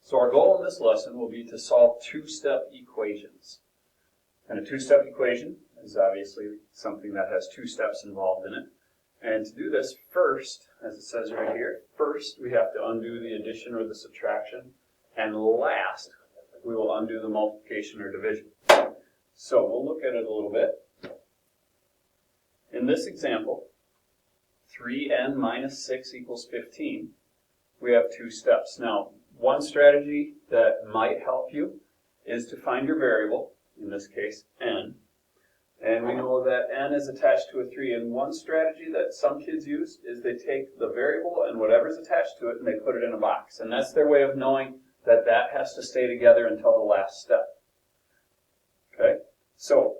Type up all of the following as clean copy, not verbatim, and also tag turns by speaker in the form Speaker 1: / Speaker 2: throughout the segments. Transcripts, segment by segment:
Speaker 1: So our goal in this lesson will be to solve two-step equations. And a two-step equation is obviously something that has two steps involved in it. And to do this, first, as it says right here, first we have to undo the addition or the subtraction, and last we will undo the multiplication or division. So we'll look at it a little bit. In this example, 3n minus 6 equals 15. We have two steps. Now, one strategy that might help you is to find your variable, in this case n, and we know that n is attached to a 3, and one strategy that some kids use is they take the variable and whatever's attached to it and they put it in a box, and that's their way of knowing that that has to stay together until the last step. Okay, so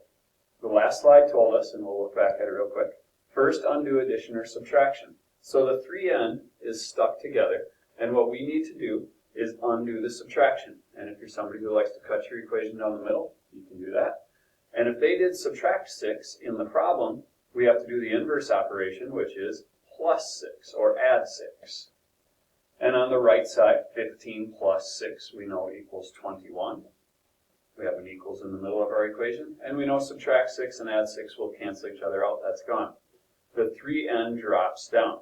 Speaker 1: the last slide told us, and we'll look back at it real quick, first undo addition or subtraction. So the 3n is stuck together, and what we need to do is undo the subtraction. And if you're somebody who likes to cut your equation down the middle, you can do that. And if they did subtract 6 in the problem, we have to do the inverse operation, which is plus 6, or add 6. And on the right side, 15 plus 6 we know equals 21. We have an equals in the middle of our equation, and we know subtract 6 and add 6 will cancel each other out. That's gone. The 3n drops down.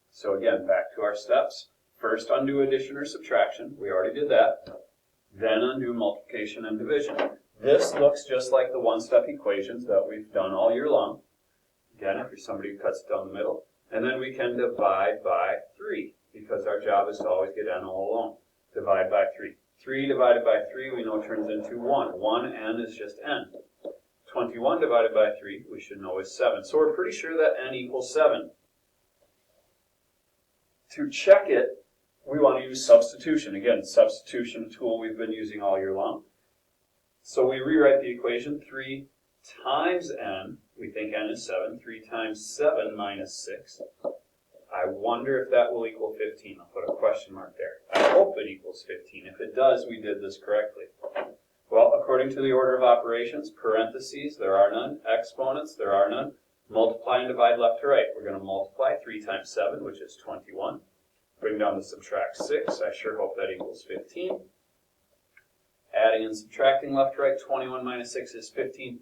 Speaker 1: So again, back to our steps. First, undo addition or subtraction. We already did that. Then undo multiplication and division. This looks just like the one-step equations that we've done all year long. Again, if you're somebody who cuts it down the middle. And then we can divide by 3, because our job is to always get n all alone. Divide by 3. 3 divided by 3 we know turns into 1. 1n is just n. 21 divided by 3 we should know is 7. So we're pretty sure that n equals 7. To check it, we want to use substitution. Again, substitution tool we've been using all year long. So we rewrite the equation. 3 times n, we think n is 7. 3 times 7 minus 6. I wonder if that will equal 15. I'll put a question mark there. I hope it equals 15. If it does, we did this correctly. Well, according to the order of operations, parentheses, there are none. Exponents, there are none. Multiply and divide left to right. We're going to multiply 3 times 7, which is 21. Bring down to subtract 6. I sure hope that equals 15. Adding and subtracting left to right, 21 minus 6 is 15.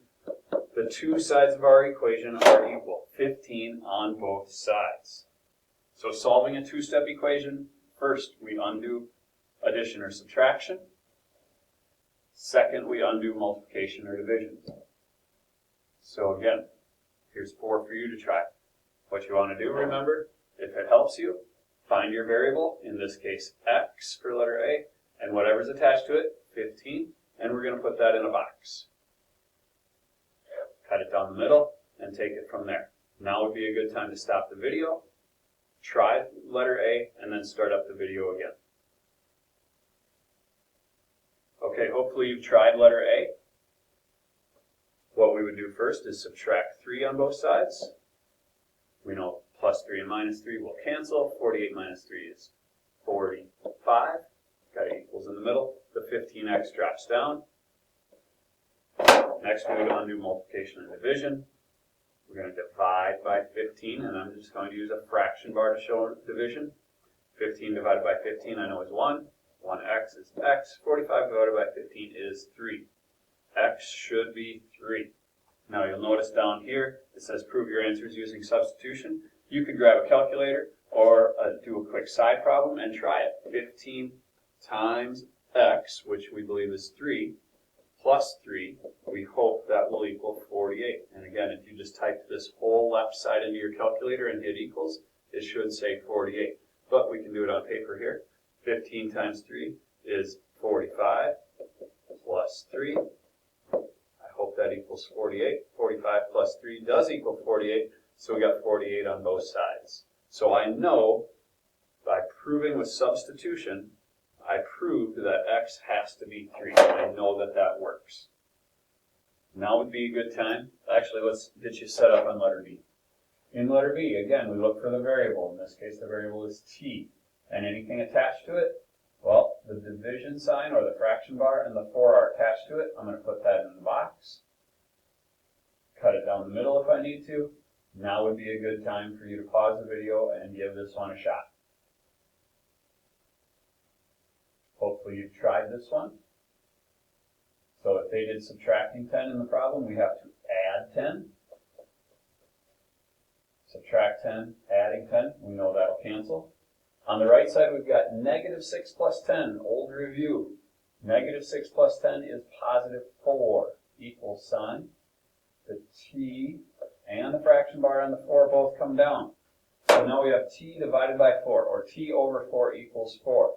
Speaker 1: The two sides of our equation are equal, 15 on both sides. So solving a two-step equation, first we undo addition or subtraction. Second, we undo multiplication or division. So again, here's 4 for you to try. What you want to do, remember, if it helps you, find your variable, in this case x for letter A, and whatever's attached to it, 15, and we're going to put that in a box. Cut it down the middle and take it from there. Now would be a good time to stop the video, try letter A, and then start up the video again. Okay, hopefully you've tried letter A. What we would do first is subtract 3 on both sides. We know plus 3 and minus 3 will cancel. 48 minus 3 is 45. Got equals in the middle. The 15x drops down. Next we would undo multiplication and division. We're going to divide by 15, and I'm just going to use a fraction bar to show division. 15 divided by 15 I know is 1. 1x is x. 45 divided by 15 is 3. X should be 3. Now you'll notice down here it says prove your answers using substitution. You could grab a calculator or do a quick side problem and try it. 15 times x, which we believe is 3, plus 3, we hope that will equal 48. And again, if you just type this whole left side into your calculator and hit equals, it should say 48. But we can do it on paper here. 15 times 3 is 45, plus 3. I hope that equals 48. 45 plus 3 does equal 48, so we got 48 on both sides. So I know, by proving with substitution, I proved that x has to be 3. I know that that works. Now would be a good time. Actually, let's get you set up on letter B. In letter B, again, we look for the variable. In this case, the variable is t. And anything attached to it, well, the division sign or the fraction bar and the 4 are attached to it. I'm going to put that in the box. Cut it down the middle if I need to. Now would be a good time for you to pause the video and give this one a shot. hopefully you've tried this one. So if they did subtracting 10 in the problem, we have to add 10. Subtract 10, adding 10, we know that'll cancel. On the right side, we've got negative 6 plus 10, old review. Negative 6 plus 10 is positive 4, equal sign. The t and the fraction bar on the 4 both come down. So now we have t divided by 4, or t over 4 equals 4.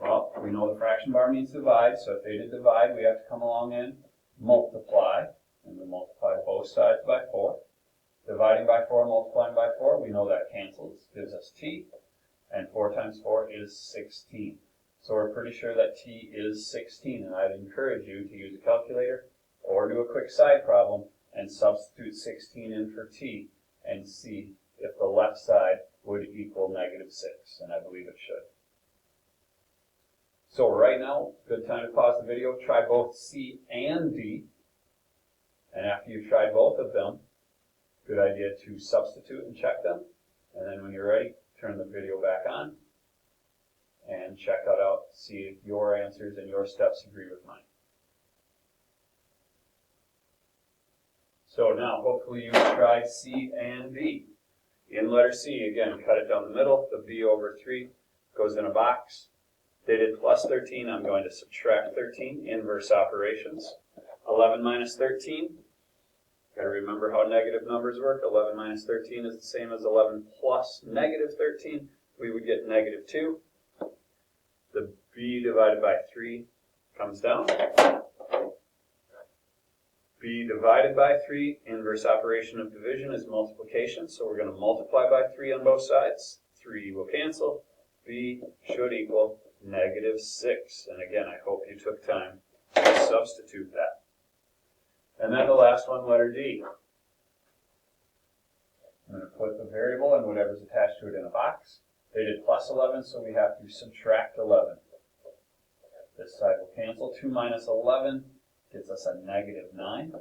Speaker 1: Well, we know the fraction bar means divide, so if they did divide, we have to come along and multiply. And we multiply both sides by 4. Dividing by 4, multiplying by 4, we know that cancels, gives us t. And 4 times 4 is 16. So we're pretty sure that t is 16, and I'd encourage you to use a calculator or do a quick side problem and substitute 16 in for t and see if the left side would equal negative 6, and I believe it should. So right now, good time to pause the video, try both C and D, and after you've tried both of them, good idea to substitute and check them, and then when you're ready, turn the video back on and check that out, see if your answers and your steps agree with mine. So now, hopefully you've tried C and D. In letter C, again, cut it down the middle. The B over 3 goes in a box. They did plus 13. I'm going to subtract 13, inverse operations. 11 minus 13. Got to remember how negative numbers work. 11 minus 13 is the same as 11 plus negative 13. We would get negative 2. The B divided by 3 comes down. B divided by 3, inverse operation of division is multiplication, so we're going to multiply by 3 on both sides. 3 will cancel. B should equal negative 6. And again, I hope you took time to substitute that. And then the last one, letter D. I'm going to put the variable and whatever's attached to it in a box. They did plus 11, so we have to subtract 11. This side will cancel. 2 minus 11 gets us a negative 9.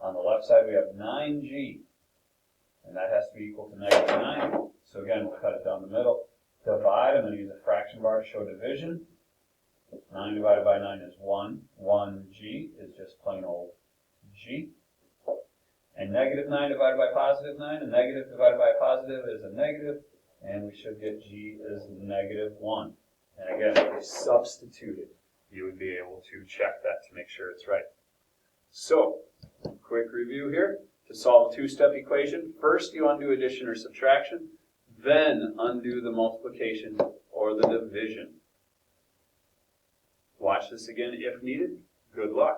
Speaker 1: On the left side, we have 9g, and that has to be equal to negative 9. So again, we'll cut it down the middle. Divide, I'm going to use a fraction bar to show division. 9 divided by 9 is 1. 1g is just plain old g. And negative 9 divided by positive 9, a negative divided by a positive is a negative, and we should get g is negative 1. And again, if you substituted, you would be able to check that to make sure it's right. So, quick review here. To solve a two-step equation, first you undo addition or subtraction, then undo the multiplication or the division. Watch this again if needed. Good luck.